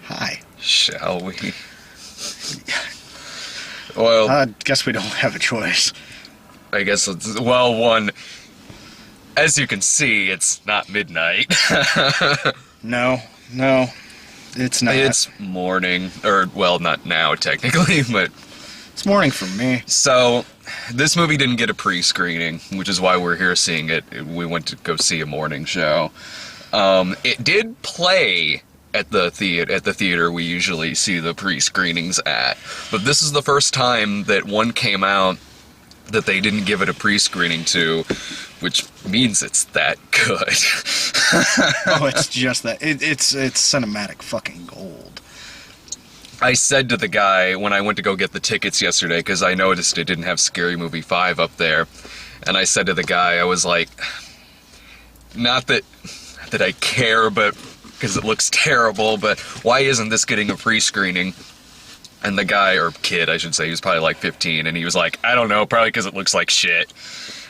Hi. Shall we? Well, I guess we don't have a choice. I guess it's, well, one, as you can see, it's not midnight. No, it's not. It's morning, or, well, not now, technically, but... It's morning for me. So, this movie didn't get a pre-screening, which is why we're here seeing it. We went to go see a morning show. It did play at the theater we usually see the pre-screenings at, but this is the first time that one came out that they didn't give it a pre-screening to, which means it's that good. Oh, it's just that. It's cinematic fucking gold. I said to the guy when I went to go get the tickets yesterday, because I noticed it didn't have Scary Movie 5 up there, and I said to the guy, I was like, not that I care, but because it looks terrible, but why isn't this getting a pre-screening? And the guy, or kid I should say, he was probably like 15, and he was like, I don't know, probably because it looks like shit.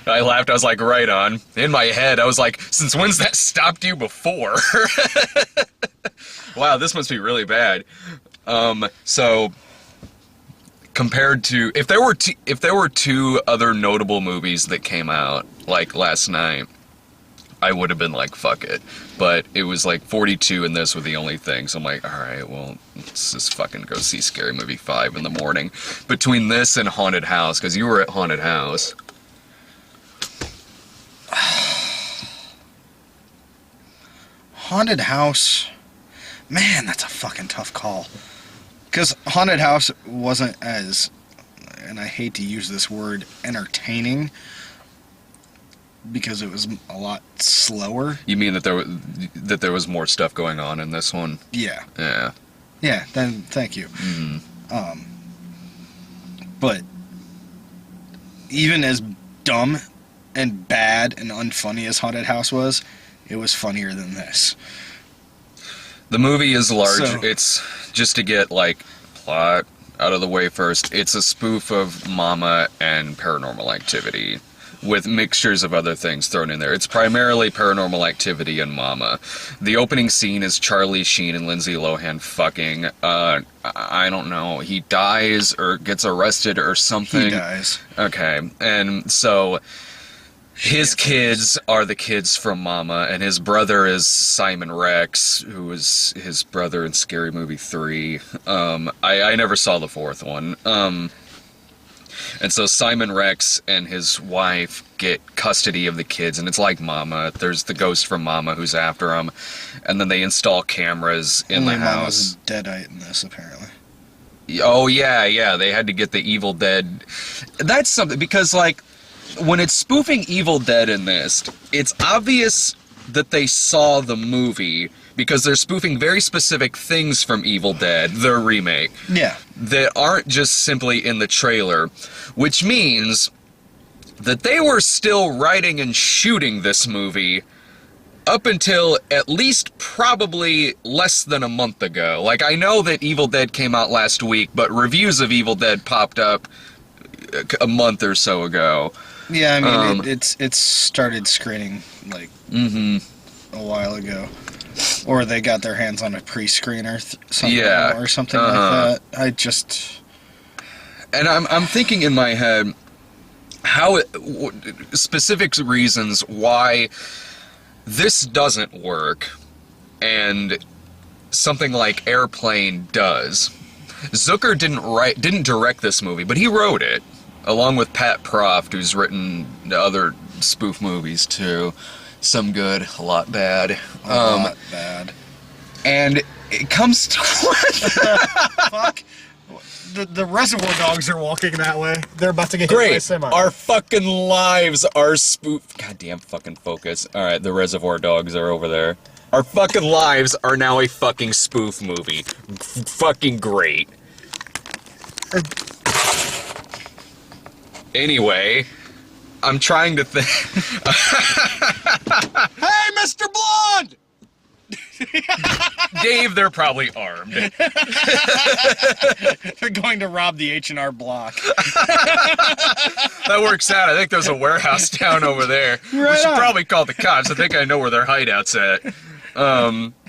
I laughed, I was like, right on. In my head, I was like, since when's that stopped you before? Wow, this must be really bad. So compared to, if there were two other notable movies that came out, like last night, I would have been like, fuck it. But it was like 42 and this were the only thing. So I'm like, alright, well, let's just fucking go see Scary Movie 5 in the morning. Between this and Haunted House, because you were at Haunted House. Haunted House. Man, that's a fucking tough call. Because Haunted House wasn't as, and I hate to use this word, entertaining, because it was a lot slower. You mean that there was more stuff going on in this one? Yeah. Yeah. Yeah, then thank you. Mm-hmm. But even as dumb and bad and unfunny as Haunted House was, it was funnier than this. The movie is large. So, it's, just to get, like, plot out of the way first, it's a spoof of Mama and Paranormal Activity, with mixtures of other things thrown in there. It's primarily Paranormal Activity and Mama. The opening scene is Charlie Sheen and Lindsay Lohan fucking. I don't know. He dies or gets arrested or something. He dies. Okay. And so his kids are the kids from Mama, and his brother is Simon Rex, who was his brother in Scary Movie 3. I never saw the fourth one. And so Simon Rex and his wife get custody of the kids, and it's like Mama. There's the ghost from Mama who's after them, and then they install cameras in the house. Mama's a deadite in this, apparently. Oh, yeah, they had to get the Evil Dead. That's something, because, like, when it's spoofing Evil Dead in this, it's obvious that they saw the movie, because they're spoofing very specific things from Evil Dead, their remake. Yeah. That aren't just simply in the trailer, which means that they were still writing and shooting this movie up until at least probably less than a month ago. Like, I know that Evil Dead came out last week, but reviews of Evil Dead popped up a month or so ago. Yeah, I mean, it's started screening, like, a while ago. Or they got their hands on a pre-screener or something like that. I just... And I'm thinking in my head, specific reasons why this doesn't work, and something like Airplane does. Zucker didn't direct this movie, but he wrote it, along with Pat Proft, who's written other spoof movies too. Some good, a lot bad. A lot bad. And it comes to... Fuck. The Reservoir Dogs are walking that way. They're about to get hit by a semi. Our fucking lives are spoof... Goddamn fucking focus. Alright, the Reservoir Dogs are over there. Our fucking lives are now a fucking spoof movie. Fucking great. Anyway... I'm trying to think... Hey, Mr. Blonde! Dave, they're probably armed. They're going to rob the H&R Block. That works out. I think there's a warehouse down over there. Right we should on. probably call the cops. I think I know where their hideout's at.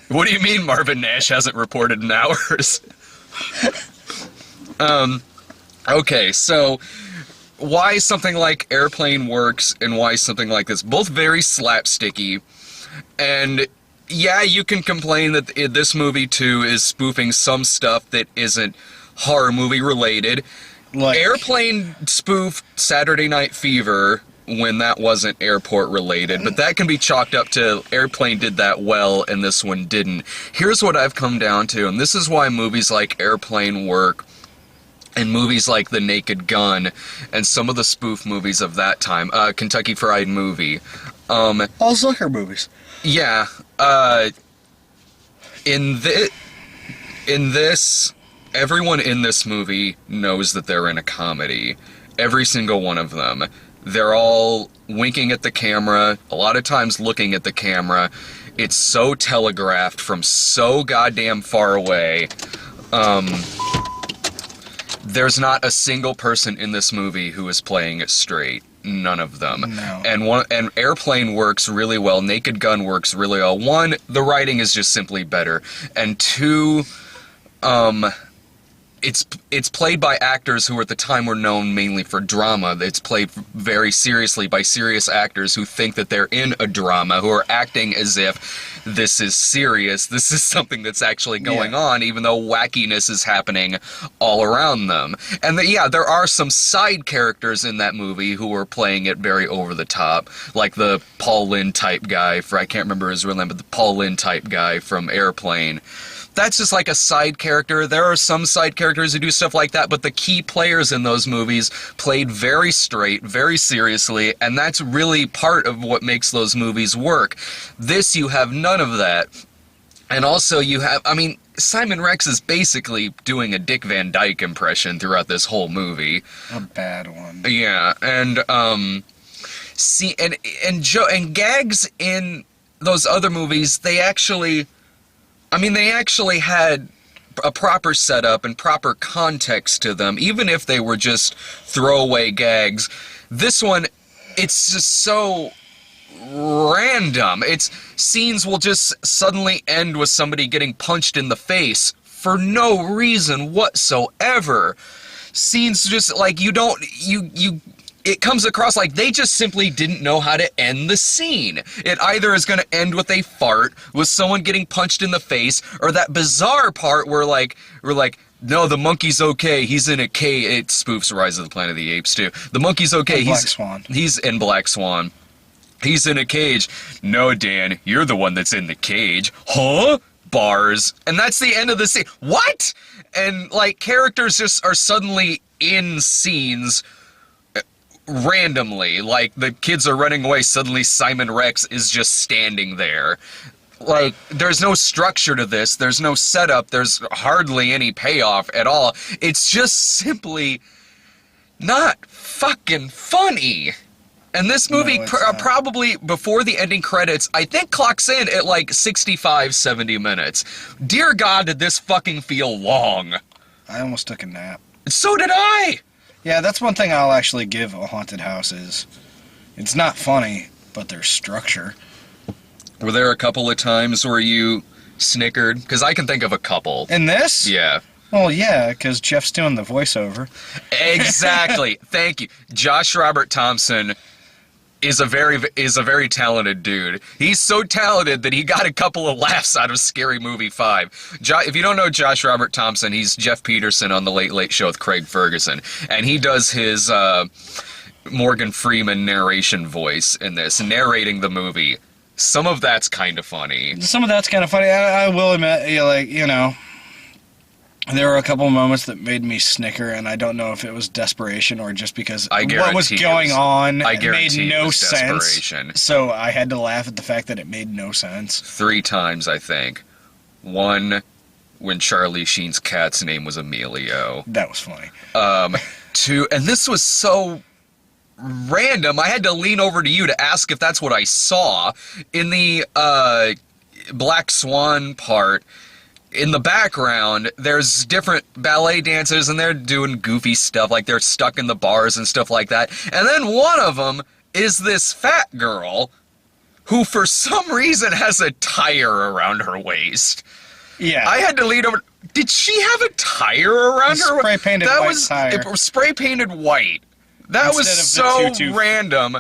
What do you mean Marvin Nash hasn't reported in hours? Okay, so why something like Airplane works and why something like this, both very slapsticky, and yeah, you can complain that this movie too is spoofing some stuff that isn't horror movie related. Like Airplane spoofed Saturday Night Fever when that wasn't airport related, but that can be chalked up to Airplane did that well and this one didn't. Here's what I've come down to, and this is why movies like Airplane work, and movies like The Naked Gun, and some of the spoof movies of that time, Kentucky Fried Movie. All Zucker movies. Yeah. In this, everyone in this movie knows that they're in a comedy. Every single one of them. They're all winking at the camera, a lot of times looking at the camera. It's so telegraphed from so goddamn far away. There's not a single person in this movie who is playing it straight. None of them. No. And Airplane works really well. Naked Gun works really well. One, the writing is just simply better. And two, it's played by actors who at the time were known mainly for drama. It's played very seriously by serious actors who think that they're in a drama, who are acting as if this is serious, this is something that's actually going on, even though wackiness is happening all around them. And there are some side characters in that movie who are playing it very over the top, like the Paul Lynde type guy, I can't remember his real name, but the Paul Lynde type guy from Airplane. That's just like a side character. There are some side characters who do stuff like that, but the key players in those movies played very straight, very seriously, and that's really part of what makes those movies work. This, you have none of that. And also you have, Simon Rex is basically doing a Dick Van Dyke impression throughout this whole movie. A bad one. Yeah, and, and gags in those other movies, they actually had a proper setup and proper context to them, even if they were just throwaway gags. This one, it's just so random. Scenes will just suddenly end with somebody getting punched in the face for no reason whatsoever. Scenes just like it comes across like they just simply didn't know how to end the scene. It either is going to end with a fart, with someone getting punched in the face, or that bizarre part where we're like, no, the monkey's okay, he's in a cage. It spoofs Rise of the Planet of the Apes too. The monkey's okay, Black Swan. He's in Black Swan. He's in a cage. No, Dan, you're the one that's in the cage. Huh? Bars. And that's the end of the scene. What? And characters just are suddenly in scenes randomly, like the kids are running away, suddenly Simon Rex is just standing there. There's no structure to this, there's no setup, there's hardly any payoff at all. It's just simply not fucking funny. And this movie probably, before the ending credits, I think clocks in at 65, 70 minutes. Dear God, did this fucking feel long. I almost took a nap. So did I! Yeah, that's one thing I'll actually give a haunted house is it's not funny, but there's structure. Were there a couple of times where you snickered? Because I can think of a couple. In this? Yeah. Well, yeah, because Jeff's doing the voiceover. Exactly. Thank you. Josh Robert Thompson is a very talented dude. He's so talented that he got a couple of laughs out of Scary Movie 5. If you don't know Josh Robert Thompson, he's Jeff Peterson on The Late Late Show with Craig Ferguson. And he does his Morgan Freeman narration voice in this, narrating the movie. Some of that's kind of funny. Some of that's kind of funny. I will admit, there were a couple of moments that made me snicker, and I don't know if it was desperation or just because what was going on made no sense. So I had to laugh at the fact that it made no sense. 3 times, I think. One, when Charlie Sheen's cat's name was Emilio. That was funny. 2, and this was so random, I had to lean over to you to ask if that's what I saw. In the Black Swan part, in the background, there's different ballet dancers, and they're doing goofy stuff, like they're stuck in the bars and stuff like that. And then one of them is this fat girl who for some reason has a tire around her waist. Yeah. I had to lean over. Did she have a tire around her? Spray painted white tire. It was spray painted white. That was so random.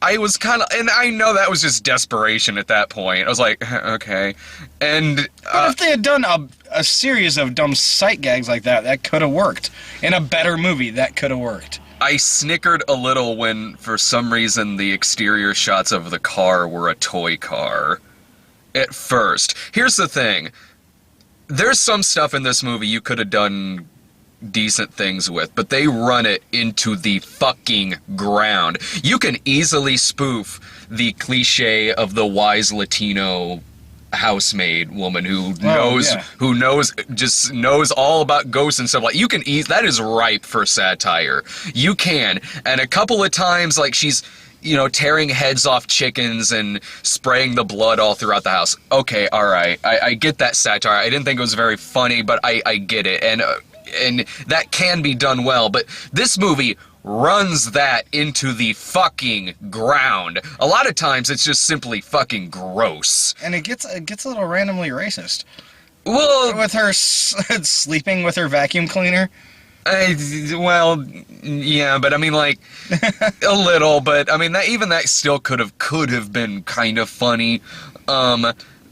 I was kind of, and I know that was just desperation at that point. I was like, okay. And but if they had done a series of dumb sight gags like that, that could have worked. In a better movie, that could have worked. I snickered a little when, for some reason, the exterior shots of the car were a toy car. At first. Here's the thing. There's some stuff in this movie you could have done decent things with, but they run it into the fucking ground. You can easily spoof the cliche of the wise Latino housemaid woman who knows all about ghosts and stuff. Like, you can that is ripe for satire. You can. And a couple of times, like, she's, you know, tearing heads off chickens and spraying the blood all throughout the house. Okay, all right. I get that satire. I didn't think it was very funny, but I get it. And that can be done well, but this movie runs that into the fucking ground. A lot of times it's just simply fucking gross. And it gets a little randomly racist. Well, with her sleeping with her vacuum cleaner. Well, yeah, but I mean, like, a little, but I mean, that still could have been kind of funny.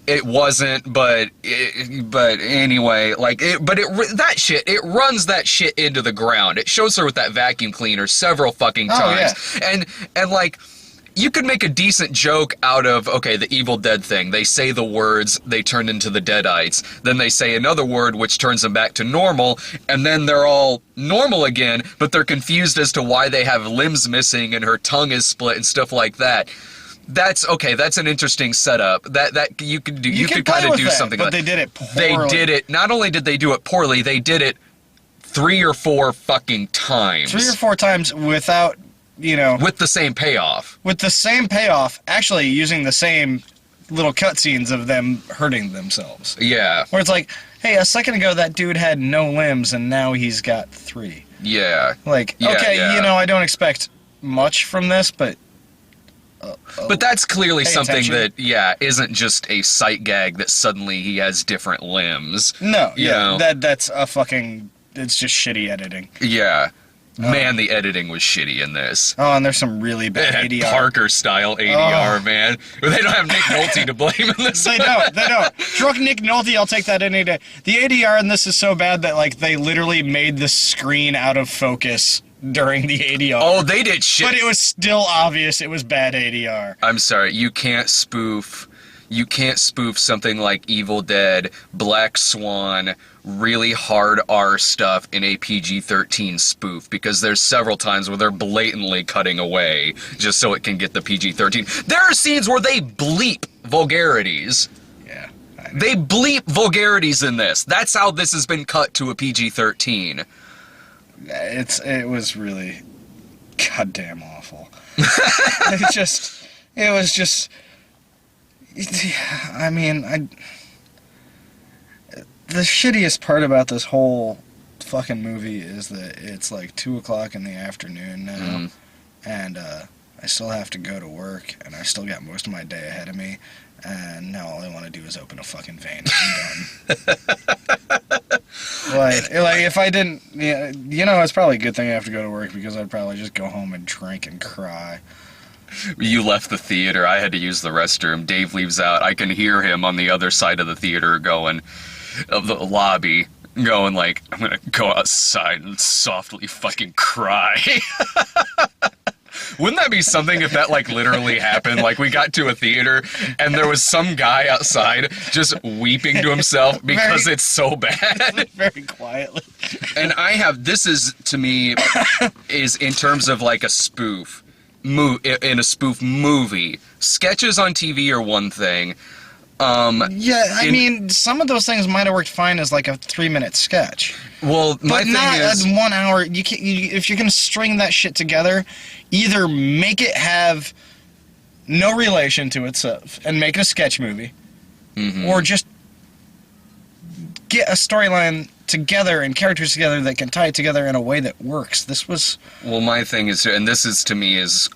It wasn't, but anyway, like, it runs that shit into the ground. It shows her with that vacuum cleaner several fucking times. Oh, yeah. And like, you could make a decent joke out of, okay, the Evil Dead thing. They say the words, they turn into the Deadites. Then they say another word, which turns them back to normal, and then they're all normal again, but they're confused as to why they have limbs missing and her tongue is split and stuff like that. That's okay. That's an interesting setup. That you could do. You could kind of do something like that. But they did it poorly. They did it. Not only did they do it poorly, they did it 3 or 4 fucking times. 3 or 4 times without, you know, with the same payoff. With the same payoff, actually using the same little cutscenes of them hurting themselves. Yeah. Where it's like, hey, a second ago that dude had no limbs and now he's got 3. Yeah. Like, okay, you know, I don't expect much from this, but. But that's clearly something that, isn't just a sight gag that suddenly he has different limbs. No, that's a fucking, it's just shitty editing. Yeah. Man, the editing was shitty in this. Oh, and there's some really bad ADR. Parker-style ADR, man. They don't have Nick Nolte to blame in this. They don't. Drunk Nick Nolte, I'll take that any day. The ADR in this is so bad that, like, they literally made the screen out of focus during the ADR. Oh, they did shit. But it was still obvious it was bad ADR. I'm sorry, you can't spoof something like Evil Dead, Black Swan, really hard R stuff in a PG-13 spoof, because there's several times where they're blatantly cutting away just so it can get the PG-13. There are scenes where they bleep vulgarities. Yeah. They bleep vulgarities in this. That's how this has been cut to a PG-13. It was really goddamn awful. It was just. I mean, the shittiest part about this whole fucking movie is that it's like 2:00 in the afternoon now, and I still have to go to work, and I still got most of my day ahead of me, and now all I want to do is open a fucking vein. I'm done. like if I didn't, you know, it's probably a good thing I have to go to work, because I'd probably just go home and drink and cry. You left the theater. I had to use the restroom. Dave leaves out. I can hear him on the other side of the theater of the lobby, going like, I'm gonna go outside and softly fucking cry. Wouldn't that be something if that, like, literally happened? Like, we got to a theater, and there was some guy outside just weeping to himself because it's so bad. Very quietly. And this is, to me, is in terms of, like, a spoof. In a spoof movie. Sketches on TV are one thing. I mean, some of those things might have worked fine as like a 3-minute sketch. Well, my thing is, but not 1 hour. You can't. If you're gonna string that shit together, either make it have no relation to itself and make it a sketch movie, or just get a storyline together and characters together that can tie it together in a way that works. This was... Well, my thing is, and this is, to me, is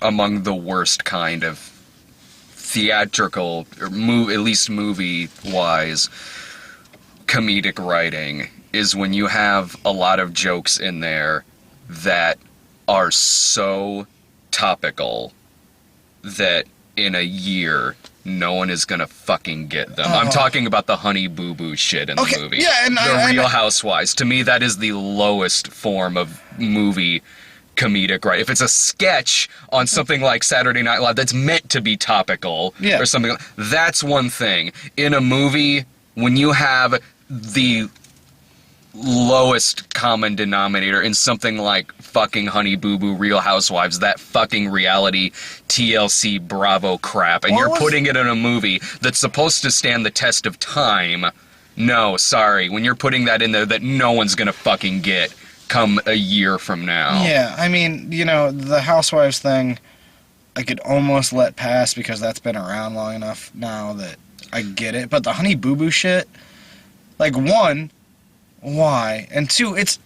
among the worst kind of theatrical, or at least movie-wise, comedic writing is when you have a lot of jokes in there that are so topical that in a year no one is gonna fucking get them. I'm talking about the Honey Boo Boo shit in the movie. Yeah, and the Real Housewives. To me, that is the lowest form of movie comedic, right? If it's a sketch on something like Saturday Night Live that's meant to be topical or something, that's one thing. In a movie, when you have the lowest common denominator in something like fucking Honey Boo Boo Real Housewives, that fucking reality TLC Bravo crap, and you're putting it in a movie that's supposed to stand the test of time, no, sorry, when you're putting that in there that no one's gonna fucking get come a year from now. Yeah, I mean, you know, the Housewives thing, I could almost let pass because that's been around long enough now that I get it, but the Honey Boo Boo shit, like, one, why? And two, it's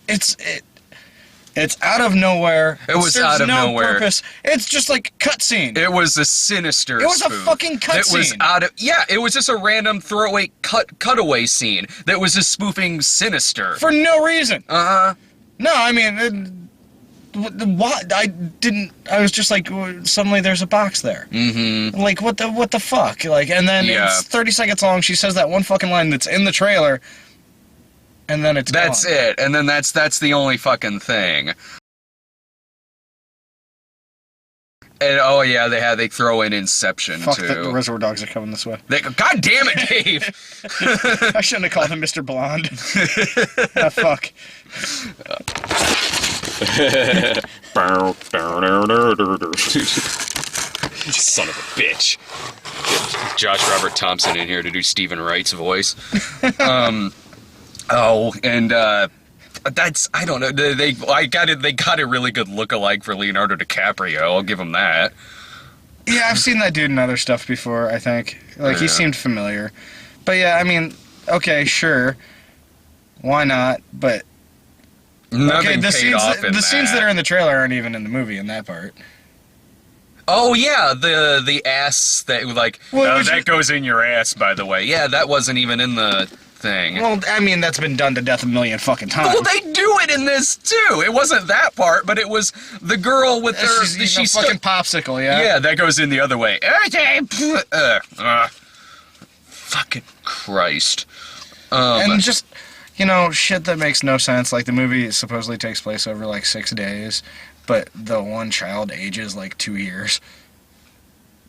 out of nowhere. It was out of nowhere. Purpose. It's just like cutscene. It was a sinister. It was spoof. a fucking cutscene. It was out of it was just a random throwaway cutaway scene that was just spoofing Sinister for no reason. No, I mean, what? I was just like, suddenly there's a box there. Mm-hmm. Like, what the fuck? Like, and then it's 30 seconds long. She says that one fucking line that's in the trailer. And then it's That's gone. it. And then that's the only fucking thing. And oh yeah, they throw in Inception Fuck, too. the Reservoir Dogs are coming this way. God damn it, Dave! I shouldn't have called him Mr. Blonde. Ah, fuck. Son of a bitch. Get Josh Robert Thompson in here to do Stephen Wright's voice. That's, I don't know, they got a really good look-alike for Leonardo DiCaprio, I'll give him that. Yeah, I've seen that dude in other stuff before, I think. Like, he seemed familiar. But yeah, I mean, okay, sure. Why not? But... Nothing the paid off in the scenes that are in the trailer aren't even in the movie in that part. Oh yeah, the ass that, like, that goes in your ass, by the way. Yeah, that wasn't even in the... thing. Well, I mean, that's been done to death a million fucking times. Well, they do it in this too. It wasn't that part, but it was the girl with her. She's fucking popsicle, yeah. Yeah, that goes in the other way. Fucking Christ. And just, you know, shit that makes no sense. Like, the movie supposedly takes place over like 6 days, but the one child ages like 2 years.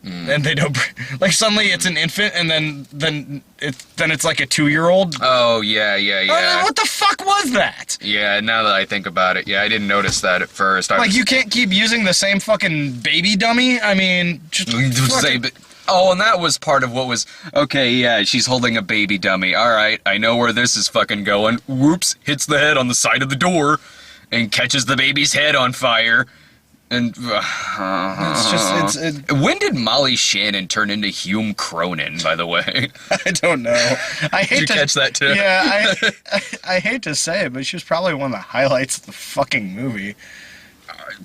And they don't, like, suddenly it's an infant, and then it's like a 2-year-old. Oh yeah. What the fuck was that? Yeah, now that I think about it, yeah, I didn't notice that at first. You can't keep using the same fucking baby dummy. I mean, just oh, and that was part of what was okay. Yeah, she's holding a baby dummy. All right, I know where this is fucking going. Whoops! Hits the head on the side of the door, and catches the baby's head on fire. And it's just when did Molly Shannon turn into Hume Cronin, by the way? I don't know. Did you catch that too? Yeah, I hate to say it, but she was probably one of the highlights of the fucking movie.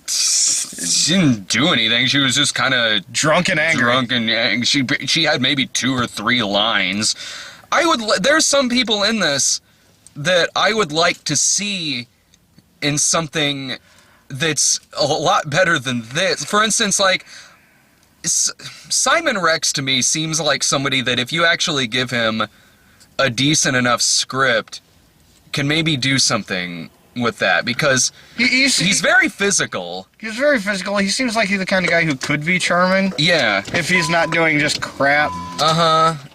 She didn't do anything. She was just kind of drunk and angry. She had maybe 2 or 3 lines. There's some people in this that I would like to see in something that's a lot better than this. For instance, like, Simon Rex to me seems like somebody that if you actually give him a decent enough script, can maybe do something with that, because he's very physical. He's very physical. He seems like he's the kind of guy who could be charming. Yeah. If he's not doing just crap.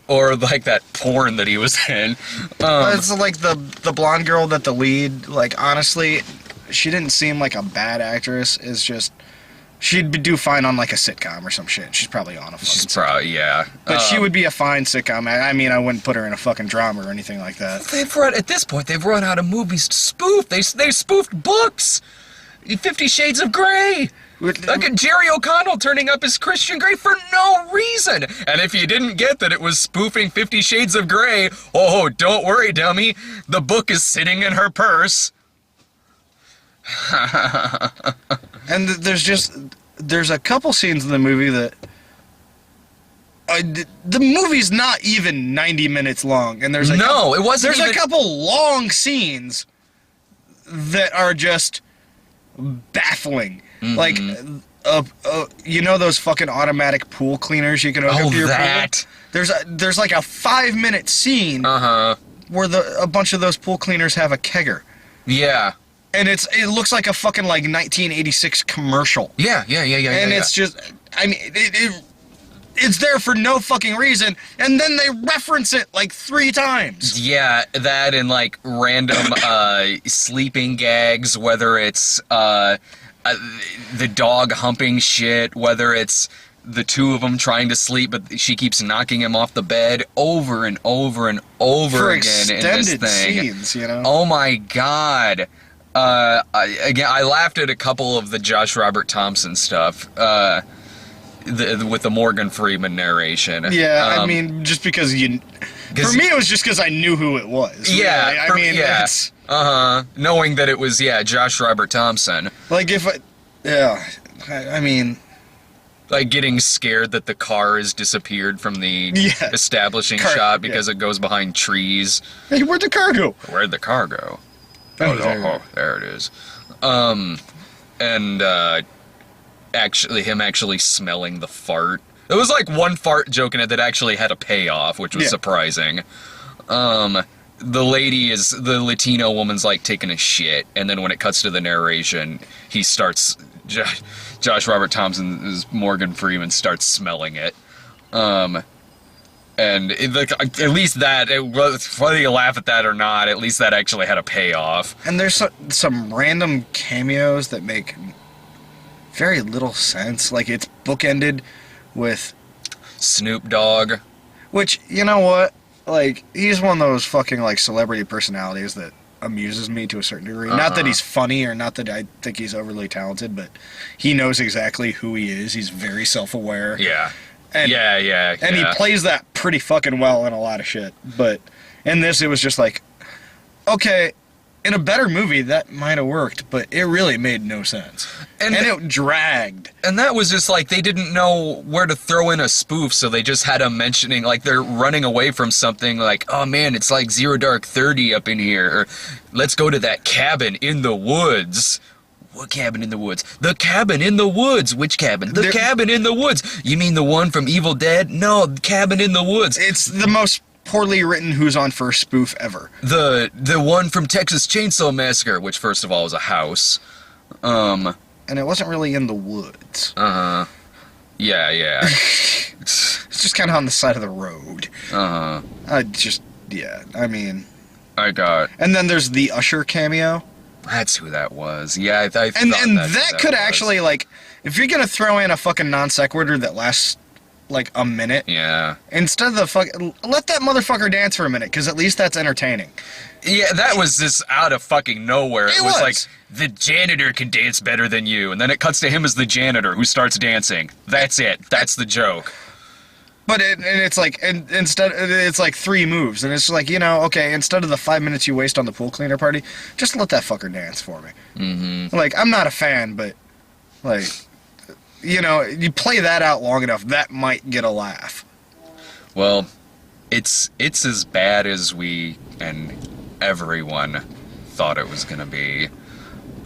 Or like that porn that he was in. It's like the blonde girl that the lead, like, honestly... She didn't seem like a bad actress. It's just she'd do fine on like a sitcom or some shit. She's probably on a fucking She's probably, yeah. But she would be a fine sitcom. I mean, I wouldn't put her in a fucking drama or anything like that. At this point, they've run out of movies to spoof. They spoofed books. 50 Shades of Grey. Look at Jerry O'Connell turning up as Christian Grey for no reason. And if you didn't get that it was spoofing 50 Shades of Grey, oh, don't worry, dummy. The book is sitting in her purse. And there's a couple scenes in the movie that the movie's not even 90 minutes long, and there's it wasn't. There's a couple long scenes that are just baffling. Like, you know those fucking automatic pool cleaners you can hook up to your pool? There's like a 5-minute scene where a bunch of those pool cleaners have a kegger. Yeah. And it looks like a fucking like 1986 commercial. Yeah. And it's just, I mean, it's there for no fucking reason, and then they reference it like 3 times. Yeah, that and like random sleeping gags, whether it's the dog humping shit, whether it's the two of them trying to sleep, but she keeps knocking him off the bed over and over and over for again in this thing. Scenes, you know? Oh my god. I laughed at a couple of the Josh Robert Thompson stuff. With the Morgan Freeman narration. Yeah, I mean, just because for me, it was just because I knew who it was. Yeah, really. it's knowing that it was Josh Robert Thompson. Like I mean, like getting scared that the car has disappeared from the establishing shot because it goes behind trees. Hey, where'd the car go? Where'd the car go? Oh, there it is. Him actually smelling the fart. It was like one fart joke in it that actually had a payoff, which was surprising. The Latino woman's like taking a shit, and then when it cuts to the narration, he starts, Josh Robert Thompson, Morgan Freeman, starts smelling it. And at least that, whether you laugh at that or not, at least that actually had a payoff. And there's some random cameos that make very little sense. Like, it's bookended with Snoop Dogg. Which, you know what? Like, he's one of those fucking, like, celebrity personalities that amuses me to a certain degree. Not that he's funny or not that I think he's overly talented, but he knows exactly who he is. He's very self-aware. Yeah. And, And he plays that pretty fucking well in a lot of shit. But in this, it was just like, okay, in a better movie, that might have worked, but it really made no sense. And it dragged. And that was just like, they didn't know where to throw in a spoof, so they just had him mentioning, like, they're running away from something, like, oh man, it's like Zero Dark 30 up in here, or let's go to that cabin in the woods. What cabin in the woods? The cabin in the woods. Which cabin? The cabin in the woods. You mean the one from Evil Dead? No, the cabin in the woods. It's the most poorly written Who's on First spoof ever. The one from Texas Chainsaw Massacre, which first of all was a house. And it wasn't really in the woods. Yeah. It's just kind of on the side of the road. I mean... I got... And then there's the Usher cameo. That's who that was. Yeah, I thought and that could actually, like, if you're gonna throw in a fucking non sequitur that lasts like a minute, instead of let that motherfucker dance for a minute, because at least that's entertaining. Yeah, that was just out of fucking nowhere. It was like, the janitor can dance better than you, and then it cuts to him as the janitor who starts dancing. That's it. That's the joke. But it's like, instead, it's like 3 moves, and it's like, you know, okay, instead of the 5 minutes you waste on the pool cleaner party, just let that fucker dance for me. Mm-hmm. Like, I'm not a fan, but, like, you know, you play that out long enough, that might get a laugh. Well, it's as bad as we and everyone thought it was gonna be.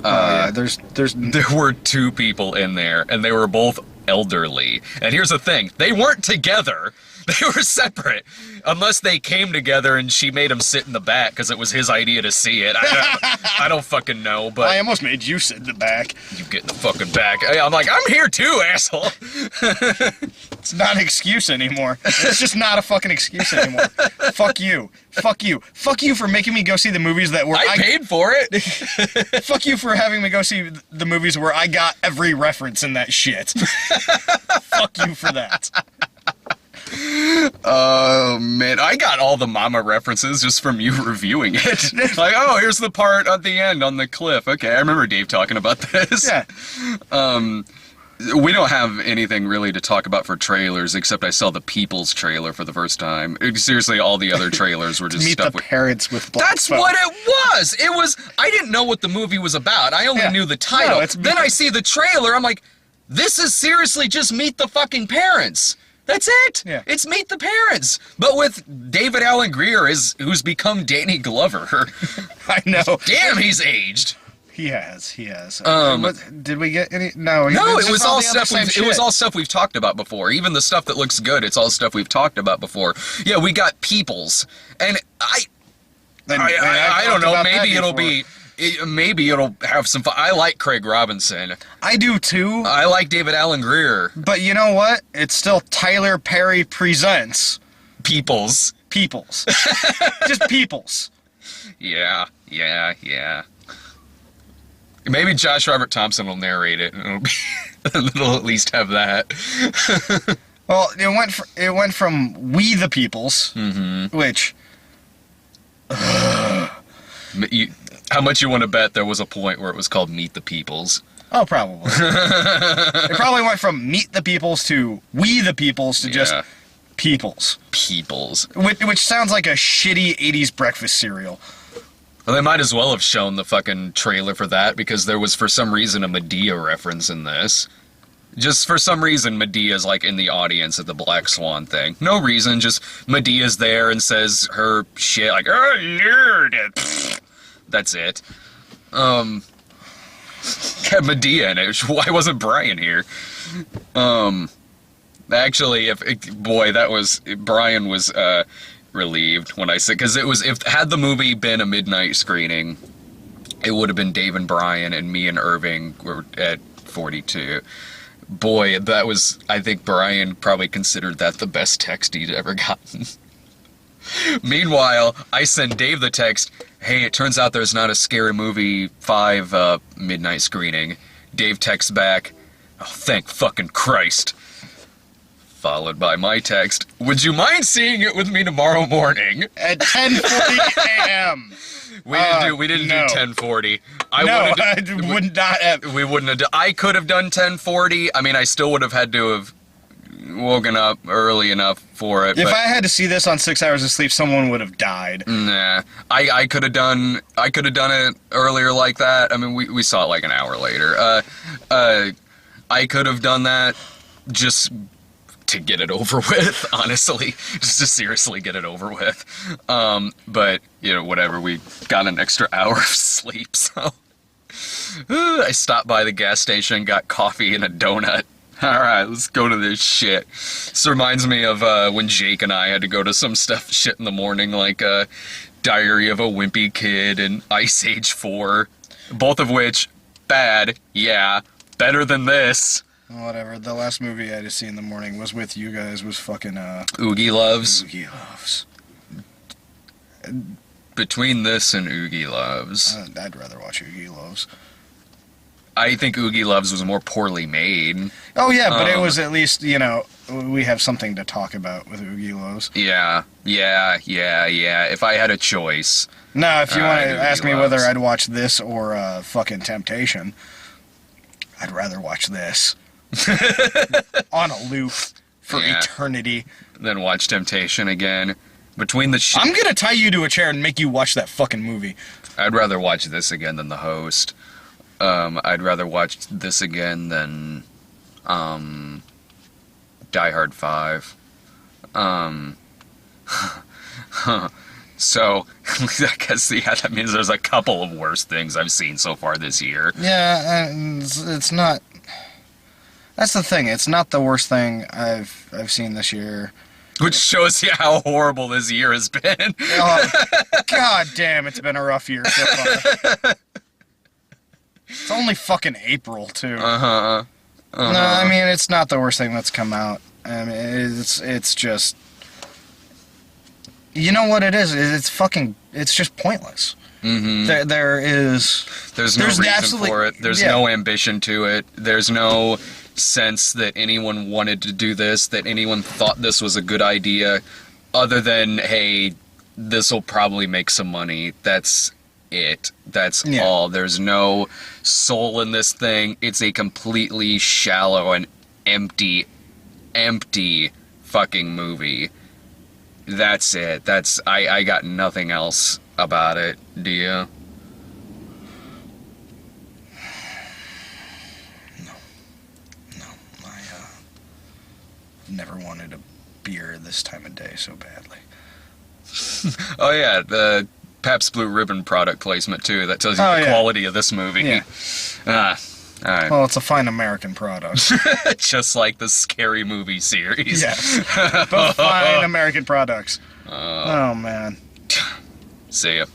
There were 2 people in there, and they were both elderly. And here's the thing, they weren't together. They were separate. Unless they came together and she made him sit in the back because it was his idea to see it. I don't fucking know, but... I almost made you sit in the back. You get in the fucking back. I'm like, I'm here too, asshole. It's not an excuse anymore. It's just not a fucking excuse anymore. Fuck you. Fuck you. Fuck you for making me go see the movies that were... I paid for it. Fuck you for having me go see the movies where I got every reference in that shit. Fuck you for that. Oh man, I got all the mama references just from you reviewing it. Like, oh, here's the part at the end on the cliff. Okay, I remember Dave talking about this. Yeah. We don't have anything really to talk about for trailers, except I saw the People's trailer for the first time. Seriously, all the other trailers were just Meet stuff the parents with black That's phone. what it was! It was... I didn't know what the movie was about. I only knew the title. No, then I see the trailer, I'm like, this is seriously just Meet the fucking Parents. That's it. Yeah. It's Meet the Parents, but with David Alan Grier who's become Danny Glover. I know. Damn, he's aged. He has. Did we get any? No. No, it was all stuff. It was all stuff we've talked about before. Even the stuff that looks good, it's all stuff we've talked about before. Yeah, we got Peoples, and I don't know. Maybe it'll have some fun. I like Craig Robinson. I do too. I like David Alan Grier. But you know what? It's still Tyler Perry presents Peoples. Just Peoples. Yeah. Maybe Josh Robert Thompson will narrate it, and it'll at least have that. Well, it went from We the Peoples, which. How much you want to bet there was a point where it was called Meet the Peoples? Oh, probably. It probably went from Meet the Peoples to We the Peoples to just Peoples. Which sounds like a shitty 80s breakfast cereal. Well, they might as well have shown the fucking trailer for that, because there was, for some reason, a Medea reference in this. Just for some reason, Medea's, like, in the audience at the Black Swan thing. No reason, just Medea's there and says her shit, like, oh, nerd! That's it. Had Medea in it. Why wasn't Brian here? Actually, Brian was, relieved when I said, because had the movie been a midnight screening, it would have been Dave and Brian, and me and Irving were at 42. Boy, I think Brian probably considered that the best text he'd ever gotten. Meanwhile, I send Dave the text, hey, it turns out there's not a Scary Movie 5 midnight screening. Dave texts back, oh, thank fucking Christ. Followed by my text, would you mind seeing it with me tomorrow morning? At 10:40 a.m. We didn't do 10:40. We wouldn't have done. I could have done 10:40. I mean, I still would have had to have woken up early enough for it. If I had to see this on 6 hours of sleep, someone would have died. Nah, I could have done it earlier like that. I mean, we saw it like an hour later. I could have done that just to get it over with, honestly, just to seriously get it over with. But whatever. We got an extra hour of sleep, so I stopped by the gas station, got coffee and a donut. All right, let's go to this shit. This reminds me of when Jake and I had to go to some shit in the morning, like Diary of a Wimpy Kid and Ice Age 4, both of which bad. Yeah, better than this. Whatever. The last movie I had to see in the morning was with you guys. Was fucking Oogie Loves. Oogie Loves. Between this and Oogie Loves, I'd rather watch Oogie Loves. I think Oogie Loves was more poorly made. Oh yeah, but it was at least we have something to talk about with Oogie Loves. Yeah. If I had a choice. No, if you want to ask me whether I'd watch this or fucking Temptation, I'd rather watch this. On a loop for eternity. Then watch Temptation again. Between the shit. I'm gonna tie you to a chair and make you watch that fucking movie. I'd rather watch this again than The Host. I'd rather watch this again than Die Hard 5. So, I guess, that means there's a couple of worse things I've seen so far this year. Yeah, it's not... That's the thing. It's not the worst thing I've seen this year. Which shows you how horrible this year has been. Oh, God damn, it's been a rough year so far. It's only fucking April, too. No, I mean, it's not the worst thing that's come out. I mean, it's just... You know what it is? It's just pointless. Mm-hmm. There's no reason for it. There's no ambition to it. There's no sense that anyone wanted to do this, that anyone thought this was a good idea, other than, hey, this will probably make some money. That's it. That's all. There's no soul in this thing. It's a completely shallow and empty fucking movie. That's it. I got nothing else about it. Do you? never wanted a beer this time of day so badly. Oh yeah, the Pabst Blue Ribbon product placement too. That tells you the quality of this movie. Yeah. All right. Well, it's a fine American product. Just like the Scary Movie series. Yes. Both fine American products. Oh, man. See ya.